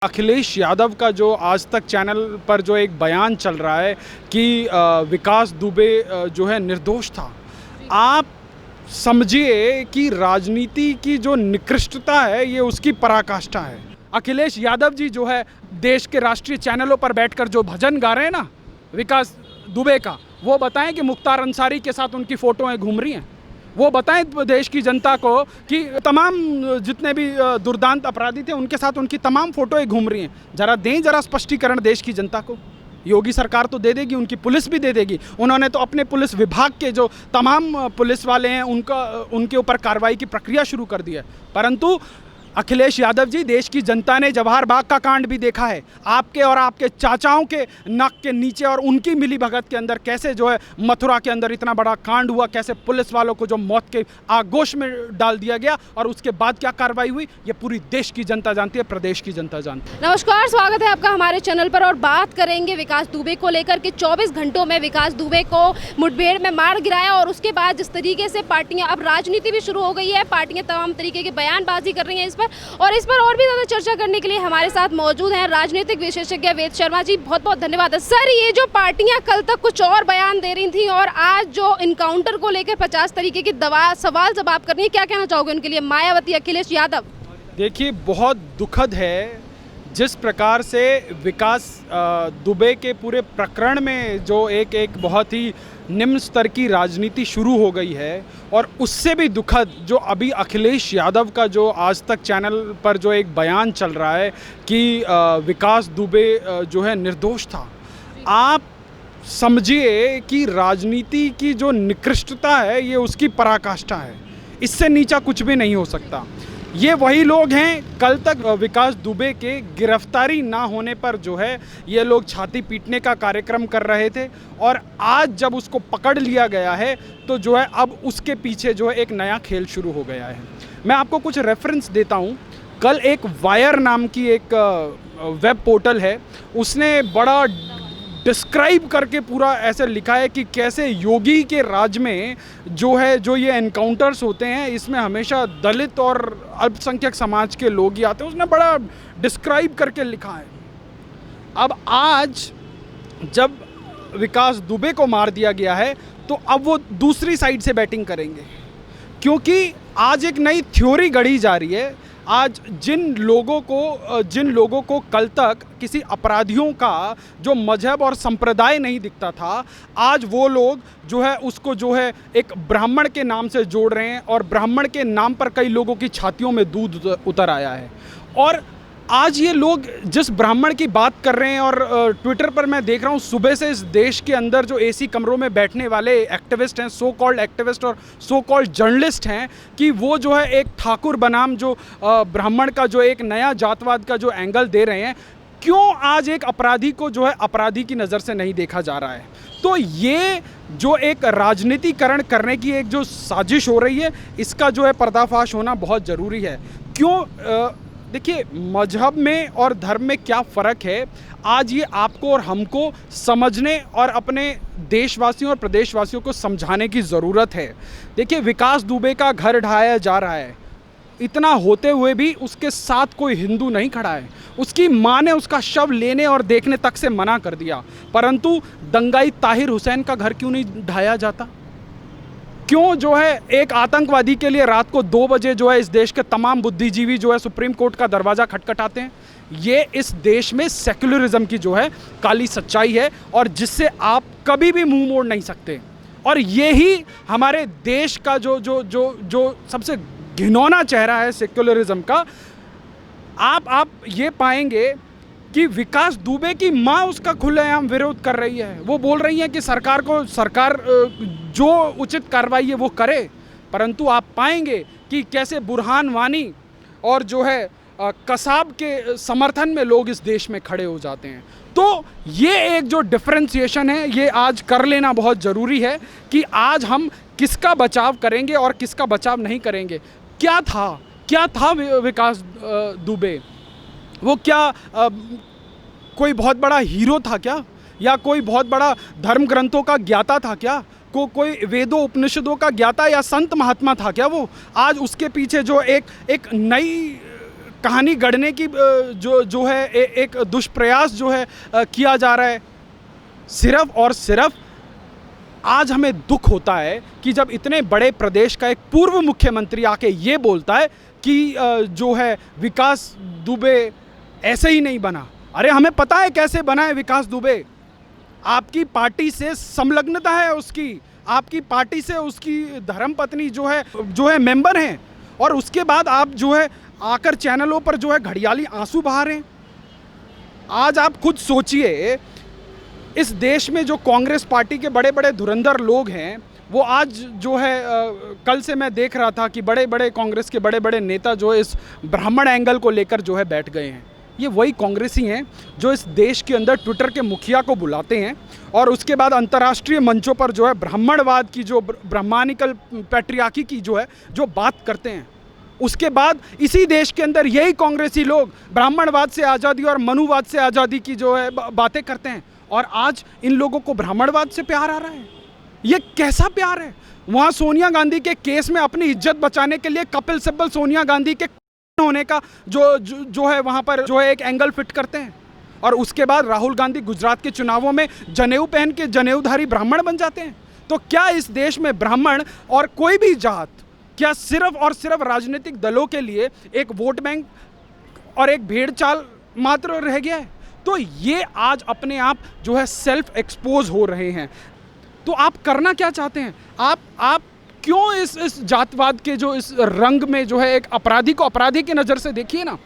अखिलेश यादव का जो आज तक चैनल पर जो एक बयान चल रहा है कि विकास दुबे जो है निर्दोष था। आप समझिए कि राजनीति की जो निकृष्टता है ये उसकी पराकाष्ठा है। अखिलेश यादव जी जो है देश के राष्ट्रीय चैनलों पर बैठकर जो भजन गा रहे हैं ना विकास दुबे का, वो बताएं कि मुख्तार अंसारी के साथ उनकी फ़ोटोएं घूम रही हैं। वो बताएं देश की जनता को कि तमाम जितने भी दुर्दांत अपराधी थे उनके साथ उनकी तमाम फ़ोटोएं घूम रही हैं। ज़रा दें जरा स्पष्टीकरण देश की जनता को। योगी सरकार तो दे देगी, उनकी पुलिस भी दे देगी। उन्होंने तो अपने पुलिस विभाग के जो तमाम पुलिस वाले हैं उनके ऊपर कार्रवाई की प्रक्रिया शुरू कर दी है। परंतु अखिलेश यादव जी, देश की जनता ने जवाहर बाग का कांड भी देखा है। आपके और आपके चाचाओं के नाक के नीचे और उनकी मिली भगत के अंदर कैसे जो है मथुरा के अंदर इतना बड़ा कांड हुआ, कैसे पुलिस वालों को जो मौत के आगोश में डाल दिया गया और उसके बाद क्या कार्रवाई हुई, ये पूरी देश की जनता जानती है, प्रदेश की जनता जानती है। नमस्कार, स्वागत है आपका हमारे चैनल पर और बात करेंगे विकास दुबे को लेकर के। 24 घंटों में विकास दुबे को मुठभेड़ में मार गिराया और उसके बाद जिस तरीके से पार्टियां, अब राजनीति भी शुरू हो गई है, पार्टियां तमाम तरीके की बयानबाजी कर रही हैं इस पर और भी ज़्यादा चर्चा करने के लिए हमारे साथ मौजूद हैं राजनीतिक विशेषज्ञ वेद शर्मा जी। बहुत बहुत धन्यवाद सर। ये जो पार्टियां कल तक कुछ और बयान दे रही थी और आज जो इनकाउंटर को लेकर 50 तरीके की सवाल जवाब कर रही है, क्या कहना चाहोगे उनके लिए, मायावती, अखिलेश यादव? देखिए, बहुत दुखद है जिस प्रकार से विकास दुबे के पूरे प्रकरण में जो एक बहुत ही निम्न स्तर की राजनीति शुरू हो गई है, और उससे भी दुखद जो अभी अखिलेश यादव का जो आज तक चैनल पर जो एक बयान चल रहा है कि विकास दुबे जो है निर्दोष था। आप समझिए कि राजनीति की जो निकृष्टता है ये उसकी पराकाष्ठा है। इससे नीचा कुछ भी नहीं हो सकता। ये वही लोग हैं, कल तक विकास दुबे के गिरफ्तारी ना होने पर जो है ये लोग छाती पीटने का कार्यक्रम कर रहे थे, और आज जब उसको पकड़ लिया गया है तो जो है अब उसके पीछे जो है एक नया खेल शुरू हो गया है। मैं आपको कुछ रेफरेंस देता हूँ। कल एक वायर नाम की एक वेब पोर्टल है, उसने बड़ा डिस्क्राइब करके पूरा ऐसे लिखा है कि कैसे योगी के राज में जो ये एनकाउंटर्स होते हैं इसमें हमेशा दलित और अल्पसंख्यक समाज के लोग ही आते हैं। उसने बड़ा डिस्क्राइब करके लिखा है। अब आज जब विकास दुबे को मार दिया गया है तो अब वो दूसरी साइड से बैटिंग करेंगे, क्योंकि आज एक नई थ्योरी गढ़ी जा रही है। आज जिन लोगों को कल तक किसी अपराधियों का जो मजहब और संप्रदाय नहीं दिखता था, आज वो लोग जो है उसको जो है एक ब्राह्मण के नाम से जोड़ रहे हैं, और ब्राह्मण के नाम पर कई लोगों की छातियों में दूध उतर आया है। और आज ये लोग जिस ब्राह्मण की बात कर रहे हैं, और ट्विटर पर मैं देख रहा हूँ सुबह से इस देश के अंदर जो एसी कमरों में बैठने वाले एक्टिविस्ट हैं, सो कॉल्ड एक्टिविस्ट और सो कॉल्ड जर्नलिस्ट हैं, कि वो जो है एक ठाकुर बनाम जो ब्राह्मण का जो एक नया जातवाद का जो एंगल दे रहे हैं। क्यों आज एक अपराधी को जो है अपराधी की नज़र से नहीं देखा जा रहा है? तो ये जो एक राजनीतिकरण करने की एक जो साजिश हो रही है, इसका जो है पर्दाफाश होना बहुत ज़रूरी है। क्यों? देखिए, मजहब में और धर्म में क्या फ़र्क है, आज ये आपको और हमको समझने और अपने देशवासियों और प्रदेशवासियों को समझाने की ज़रूरत है। देखिए, विकास दुबे का घर ढाया जा रहा है, इतना होते हुए भी उसके साथ कोई हिंदू नहीं खड़ा है। उसकी मां ने उसका शव लेने और देखने तक से मना कर दिया, परंतु दंगाई ताहिर हुसैन का घर क्यों नहीं ढाया जाता? क्यों जो है एक आतंकवादी के लिए रात को 2 बजे जो है इस देश के तमाम बुद्धिजीवी जो है सुप्रीम कोर्ट का दरवाज़ा खटखटाते हैं? ये इस देश में सेक्युलरिज्म की जो है काली सच्चाई है, और जिससे आप कभी भी मुंह मोड़ नहीं सकते। और यही हमारे देश का जो सबसे घिनौना चेहरा है सेक्युलरिज्म का। आप ये पाएंगे कि विकास दुबे की मां उसका खुलेआम विरोध कर रही है। वो बोल रही है कि सरकार जो उचित कार्रवाई है वो करे, परंतु आप पाएंगे कि कैसे बुरहान वानी और जो है कसाब के समर्थन में लोग इस देश में खड़े हो जाते हैं। तो ये एक जो डिफरेंशिएशन है ये आज कर लेना बहुत ज़रूरी है कि आज हम किसका बचाव करेंगे और किसका बचाव नहीं करेंगे। क्या था विकास दुबे? वो क्या कोई बहुत बड़ा हीरो था क्या, या कोई बहुत बड़ा धर्म ग्रंथों का ज्ञाता था क्या, कोई वेदों उपनिषदों का ज्ञाता या संत महात्मा था क्या वो? आज उसके पीछे जो एक नई कहानी गढ़ने की जो है एक दुष्प्रयास जो है किया जा रहा है। सिर्फ और सिर्फ आज हमें दुख होता है कि जब इतने बड़े प्रदेश का एक पूर्व मुख्यमंत्री आके ये बोलता है कि जो है विकास दुबे ऐसे ही नहीं बना। अरे हमें पता है कैसे बना है विकास दुबे। आपकी पार्टी से संलग्नता है उसकी, आपकी पार्टी से उसकी धर्मपत्नी जो है मेंबर हैं, और उसके बाद आप जो है आकर चैनलों पर जो है घड़ियाली आंसू बहा रहे हैं। आज आप खुद सोचिए, इस देश में जो कांग्रेस पार्टी के बड़े बड़े धुरंधर लोग हैं वो आज जो है कल से मैं देख रहा था कि बड़े बड़े कांग्रेस के बड़े बड़े नेता जो इस ब्राह्मण एंगल को लेकर जो है बैठ गए हैं। ये वही कांग्रेसी हैं जो इस देश के अंदर ट्विटर के मुखिया को बुलाते हैं और उसके बाद अंतर्राष्ट्रीय मंचों पर जो है ब्राह्मणवाद की, जो ब्राह्मणिकल पैट्रियार्की की जो बात करते हैं। उसके बाद इसी देश के अंदर यही कांग्रेसी लोग ब्राह्मणवाद से आज़ादी और मनुवाद से आज़ादी की जो है बातें करते हैं, और आज इन लोगों को ब्राह्मणवाद से प्यार आ रहा है। ये कैसा प्यार है? वहाँ सोनिया गांधी के केस में अपनी इज्जत बचाने के लिए कपिल सिब्बल सोनिया गांधी के होने का जो है वहाँ पर जो है एक एंगल फिट करते हैं, और उसके बाद राहुल गांधी गुजरात के चुनावों में जनेऊ पहन के जनेऊधारी ब्राह्मण बन जाते हैं। तो क्या इस देश में ब्राह्मण और कोई भी जात क्या सिर्फ और सिर्फ राजनीतिक दलों के लिए एक वोट बैंक और एक भेड़ चाल मात्र रह गया है? तो ये आज अपने आप जो है सेल्फ एक्सपोज हो रहे हैं। तो आप करना क्या चाहते हैं? आप क्यों इस जातवाद के जो इस रंग में जो है एक अपराधी को अपराधी की नज़र से देखिए ना।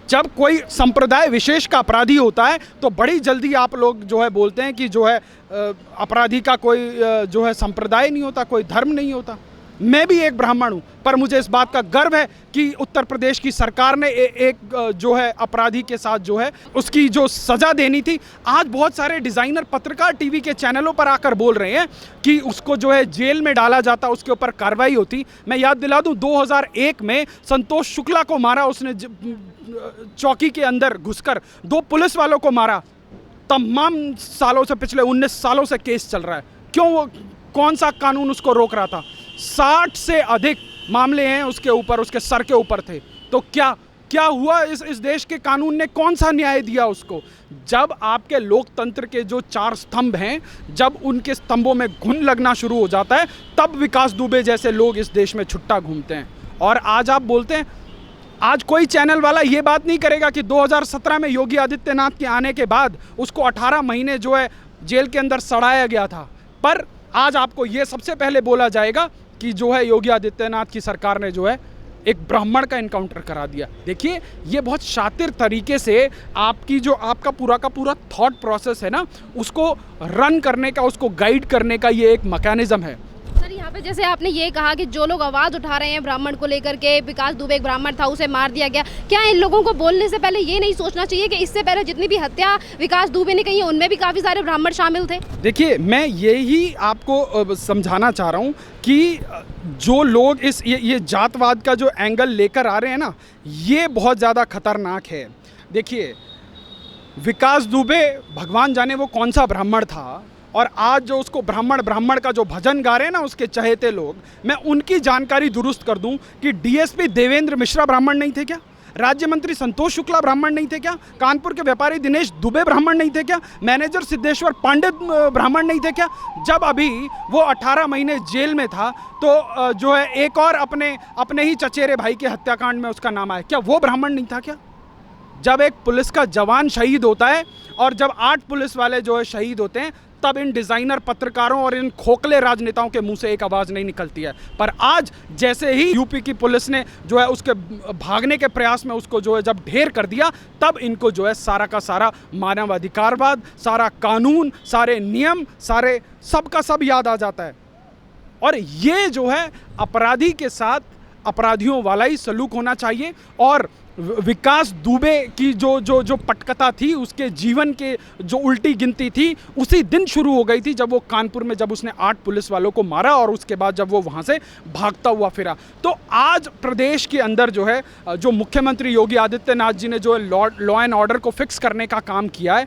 जब कोई संप्रदाय विशेष का अपराधी होता है तो बड़ी जल्दी आप लोग जो है बोलते हैं कि जो है अपराधी का कोई जो है संप्रदाय नहीं होता, कोई धर्म नहीं होता। मैं भी एक ब्राह्मण हूँ, पर मुझे इस बात का गर्व है कि उत्तर प्रदेश की सरकार ने एक जो है अपराधी के साथ जो है उसकी जो सज़ा देनी थी, आज बहुत सारे डिज़ाइनर पत्रकार टीवी के चैनलों पर आकर बोल रहे हैं कि उसको जो है जेल में डाला जाता, उसके ऊपर कार्रवाई होती। मैं याद दिला दूं, 2001 में संतोष शुक्ला को मारा उसने, चौकी के अंदर घुसकर 2 पुलिस वालों को मारा। तमाम सालों से, पिछले 19 सालों से केस चल रहा है। क्यों? कौन सा कानून उसको रोक रहा था? 60 से अधिक मामले हैं उसके ऊपर, उसके सर के ऊपर थे। तो क्या हुआ? इस देश के कानून ने कौन सा न्याय दिया उसको? जब आपके लोकतंत्र के जो 4 स्तंभ हैं, जब उनके स्तंभों में घुन लगना शुरू हो जाता है, तब विकास दुबे जैसे लोग इस देश में छुट्टा घूमते हैं। और आज आप बोलते हैं, आज कोई चैनल वाला ये बात नहीं करेगा कि 2017 में योगी आदित्यनाथ के आने के बाद उसको 18 महीने जो है जेल के अंदर सड़ाया गया था। पर आज आपको ये सबसे पहले बोला जाएगा कि जो है योगी आदित्यनाथ की सरकार ने जो है एक ब्राह्मण का इनकाउंटर करा दिया। देखिए, ये बहुत शातिर तरीके से आपका पूरा का पूरा थॉट प्रोसेस है ना, उसको रन करने का, उसको गाइड करने का ये एक मैकेनिज्म है। सर, यहाँ पे जैसे आपने ये कहा कि जो लोग आवाज़ उठा रहे हैं ब्राह्मण को लेकर के, विकास दुबे एक ब्राह्मण था, उसे मार दिया गया, क्या इन लोगों को बोलने से पहले ये नहीं सोचना चाहिए कि इससे पहले जितनी भी हत्या विकास दुबे ने की है उनमें भी काफ़ी सारे ब्राह्मण शामिल थे? देखिए, मैं यही आपको समझाना चाह रहा हूँ कि जो लोग ये जातवाद का जो एंगल लेकर आ रहे हैं ना, ये बहुत ज़्यादा खतरनाक है। देखिए, विकास दुबे भगवान जाने वो कौन सा ब्राह्मण था, और आज जो उसको ब्राह्मण का जो भजन गा रहे हैं ना उसके चहेते लोग, मैं उनकी जानकारी दुरुस्त कर दूं कि डीएसपी देवेंद्र मिश्रा ब्राह्मण नहीं थे क्या? राज्य मंत्री संतोष शुक्ला ब्राह्मण नहीं थे क्या? कानपुर के व्यापारी दिनेश दुबे ब्राह्मण नहीं थे क्या? मैनेजर सिद्धेश्वर पांडे ब्राह्मण नहीं थे क्या? जब अभी वो 18 महीने जेल में था तो जो है एक और अपने ही चचेरे भाई के हत्याकांड में उसका नाम आया, क्या वो ब्राह्मण नहीं था क्या? जब एक पुलिस का जवान शहीद होता है और जब 8 पुलिस वाले जो है शहीद होते हैं, तब इन डिज़ाइनर पत्रकारों और इन खोखले राजनेताओं के मुंह से एक आवाज़ नहीं निकलती है। पर आज जैसे ही यूपी की पुलिस ने जो है उसके भागने के प्रयास में उसको जो है जब ढेर कर दिया, तब इनको जो है सारा का सारा मानवाधिकारवाद, सारा कानून, सारे नियम, सारे सब का सब याद आ जाता है। और ये जो है अपराधी के साथ अपराधियों वाला ही सलूक होना चाहिए। और विकास दुबे की जो पटकथा थी, उसके जीवन के जो उल्टी गिनती थी, उसी दिन शुरू हो गई थी जब वो कानपुर में जब उसने 8 पुलिस वालों को मारा और उसके बाद जब वो वहाँ से भागता हुआ फिरा। तो आज प्रदेश के अंदर जो है जो मुख्यमंत्री योगी आदित्यनाथ जी ने जो लॉ एंड ऑर्डर को फिक्स करने का काम किया है,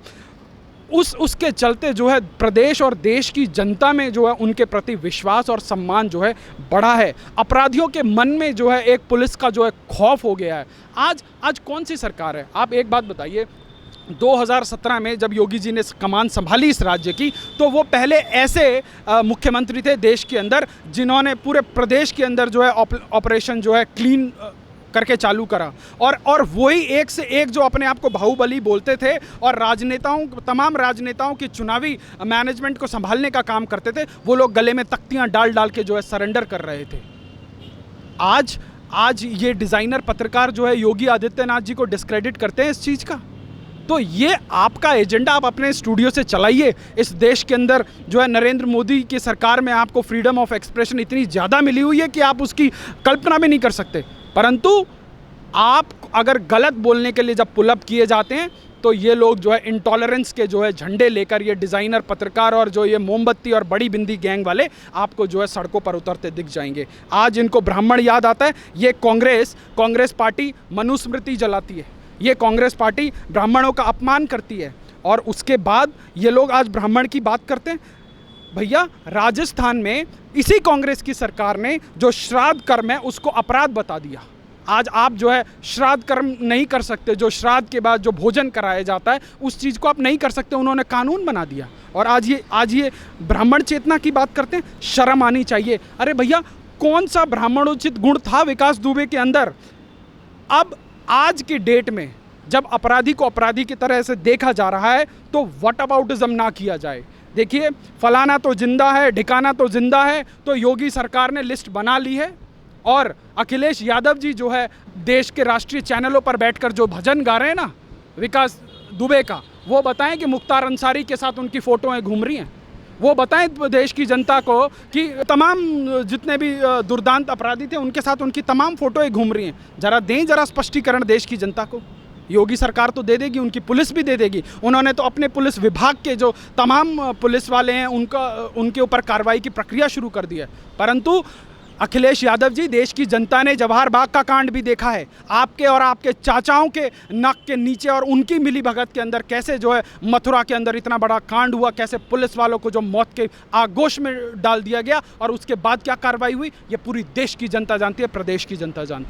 उसके चलते जो है प्रदेश और देश की जनता में जो है उनके प्रति विश्वास और सम्मान जो है बढ़ा है। अपराधियों के मन में जो है एक पुलिस का जो है खौफ हो गया है। आज कौन सी सरकार है? आप एक बात बताइए, 2017 में जब योगी जी ने कमान संभाली इस राज्य की, तो वो पहले ऐसे मुख्यमंत्री थे देश के अंदर जिन्होंने पूरे प्रदेश के अंदर जो है ऑपरेशन जो है क्लीन करके चालू करा, और वही एक से एक जो अपने आप को बाहुबली बोलते थे और तमाम राजनेताओं की चुनावी मैनेजमेंट को संभालने का काम करते थे, वो लोग गले में तख्तियां डाल के जो है सरेंडर कर रहे थे। आज ये डिज़ाइनर पत्रकार जो है योगी आदित्यनाथ जी को डिस्क्रेडिट करते हैं इस चीज़ का। तो ये आपका एजेंडा आप अपने स्टूडियो से चलाइए। इस देश के अंदर जो है नरेंद्र मोदी की सरकार में आपको फ्रीडम ऑफ एक्सप्रेशन इतनी ज़्यादा मिली हुई है कि आप उसकी कल्पना भी नहीं कर सकते। परंतु आप अगर गलत बोलने के लिए जब पुलअप किए जाते हैं तो ये लोग जो है इंटॉलरेंस के जो है झंडे लेकर, ये डिज़ाइनर पत्रकार और जो ये मोमबत्ती और बड़ी बिंदी गैंग वाले आपको जो है सड़कों पर उतरते दिख जाएंगे। आज इनको ब्राह्मण याद आता है। ये कांग्रेस पार्टी मनुस्मृति जलाती है, ये कांग्रेस पार्टी ब्राह्मणों का अपमान करती है, और उसके बाद ये लोग आज ब्राह्मण की बात करते हैं। भैया, राजस्थान में इसी कांग्रेस की सरकार ने जो श्राद्ध कर्म है उसको अपराध बता दिया। आज आप जो है श्राद्ध कर्म नहीं कर सकते, जो श्राद्ध के बाद जो भोजन कराया जाता है उस चीज़ को आप नहीं कर सकते, उन्होंने कानून बना दिया। और आज ये ब्राह्मण चेतना की बात करते हैं, शर्म आनी चाहिए। अरे भैया, कौन सा ब्राह्मणोचित गुण था विकास दुबे के अंदर? अब आज की डेट में जब अपराधी को अपराधी की तरह से देखा जा रहा है तो व्हाट अबाउटिज्म ना किया जाए। देखिए, फलाना तो जिंदा है, ढिकाना तो जिंदा है, तो योगी सरकार ने लिस्ट बना ली है, और अखिलेश यादव जी जो है देश के राष्ट्रीय चैनलों पर बैठकर जो भजन गा रहे हैं ना विकास दुबे का, वो बताएं कि मुख्तार अंसारी के साथ उनकी फ़ोटोएं घूम रही हैं। वो बताएं देश की जनता को कि तमाम जितने भी दुर्दांत अपराधी थे उनके साथ उनकी तमाम फ़ोटोएं घूम रही हैं। जरा स्पष्टीकरण देश की जनता को। योगी सरकार तो दे देगी, उनकी पुलिस भी दे देगी। उन्होंने तो अपने पुलिस विभाग के जो तमाम पुलिस वाले हैं उनके ऊपर कार्रवाई की प्रक्रिया शुरू कर दी है। परंतु अखिलेश यादव जी, देश की जनता ने जवाहर बाग का कांड भी देखा है, आपके और आपके चाचाओं के नाक के नीचे और उनकी मिलीभगत के अंदर कैसे जो है मथुरा के अंदर इतना बड़ा कांड हुआ, कैसे पुलिस वालों को जो मौत के आगोश में डाल दिया गया, और उसके बाद क्या कार्रवाई हुई, ये पूरी देश की जनता जानती है, प्रदेश की जनता जानती है।